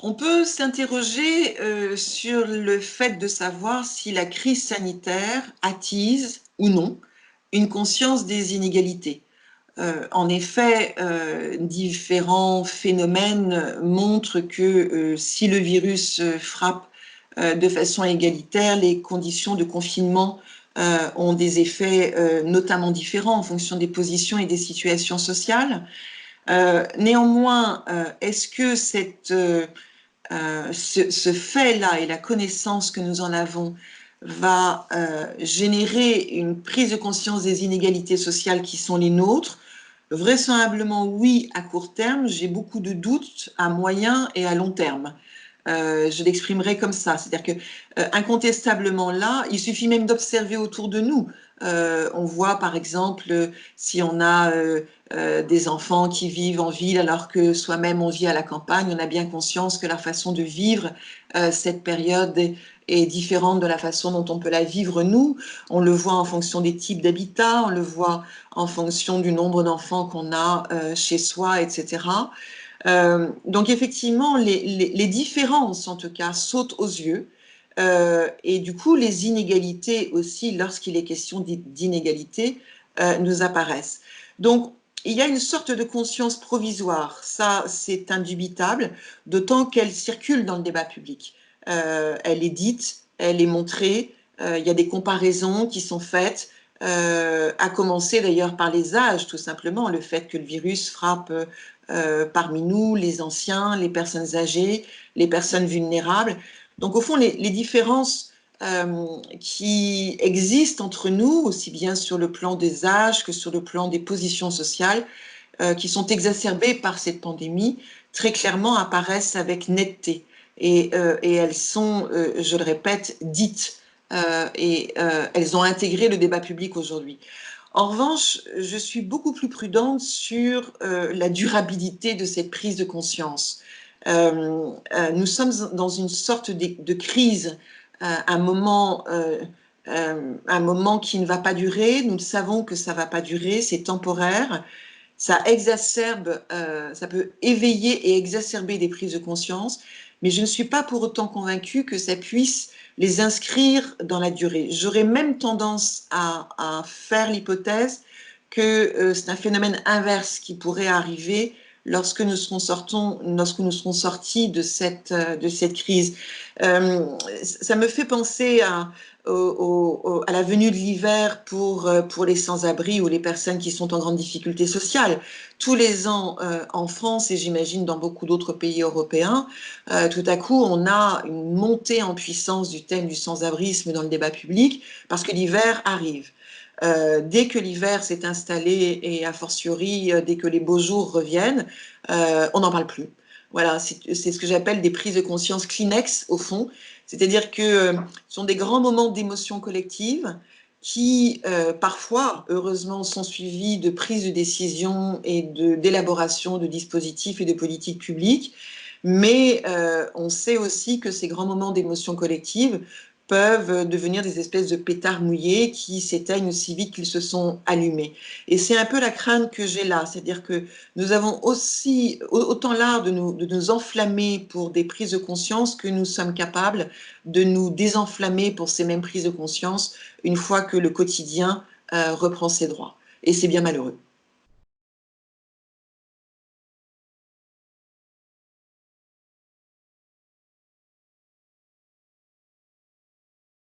On peut s'interroger sur le fait de savoir si la crise sanitaire attise ou non une conscience des inégalités. En effet, différents phénomènes montrent que si le virus frappe de façon égalitaire, les conditions de confinement ont des effets notamment différents en fonction des positions et des situations sociales. Néanmoins, est-ce que ce fait-là et la connaissance que nous en avons va générer une prise de conscience des inégalités sociales qui sont les nôtres? Vraisemblablement oui à court terme, j'ai beaucoup de doutes à moyen et à long terme. Je l'exprimerai comme ça, c'est-à-dire que incontestablement là, il suffit même d'observer autour de nous. On voit par exemple si on a des enfants qui vivent en ville alors que soi-même on vit à la campagne, on a bien conscience que la façon de vivre cette période est différente de la façon dont on peut la vivre nous. On le voit en fonction des types d'habitats, on le voit en fonction du nombre d'enfants qu'on a chez soi, etc. Donc effectivement, les différences, en tout cas, sautent aux yeux. Et du coup, les inégalités aussi, lorsqu'il est question d'inégalités, nous apparaissent. Donc, il y a une sorte de conscience provisoire, ça c'est indubitable, d'autant qu'elle circule dans le débat public. Elle est dite, elle est montrée, il y a des comparaisons qui sont faites, à commencer d'ailleurs par les âges, tout simplement, le fait que le virus frappe parmi nous, les anciens, les personnes âgées, les personnes vulnérables. Donc au fond, les différences qui existent entre nous, aussi bien sur le plan des âges que sur le plan des positions sociales, qui sont exacerbées par cette pandémie, très clairement apparaissent avec netteté. Et elles sont, je le répète, dites. Elles ont intégré le débat public aujourd'hui. En revanche, je suis beaucoup plus prudente sur la durabilité de cette prise de conscience. Nous sommes dans une sorte de crise, un moment qui ne va pas durer. Nous savons que ça ne va pas durer, c'est temporaire. Ça exacerbe, ça peut éveiller et exacerber des prises de conscience, mais je ne suis pas pour autant convaincue que ça puisse les inscrire dans la durée. J'aurais même tendance à faire l'hypothèse que c'est un phénomène inverse qui pourrait arriver lorsque nous serons sortis de cette crise. Ça me fait penser à la venue de l'hiver pour les sans-abri ou les personnes qui sont en grande difficulté sociale. Tous les ans en France et j'imagine dans beaucoup d'autres pays européens, tout à coup on a une montée en puissance du thème du sans-abrisme dans le débat public parce que l'hiver arrive. Dès que l'hiver s'est installé et a fortiori dès que les beaux jours reviennent, on n'en parle plus. Voilà, c'est ce que j'appelle des prises de conscience Kleenex au fond, c'est-à-dire que ce sont des grands moments d'émotion collective qui parfois, heureusement, sont suivis de prises de décision et d'élaboration de dispositifs et de politiques publiques, mais on sait aussi que ces grands moments d'émotion collective peuvent devenir des espèces de pétards mouillés qui s'éteignent aussi vite qu'ils se sont allumés. Et c'est un peu la crainte que j'ai là, c'est-à-dire que nous avons aussi autant l'art de nous enflammer pour des prises de conscience que nous sommes capables de nous désenflammer pour ces mêmes prises de conscience une fois que le quotidien reprend ses droits. Et c'est bien malheureux.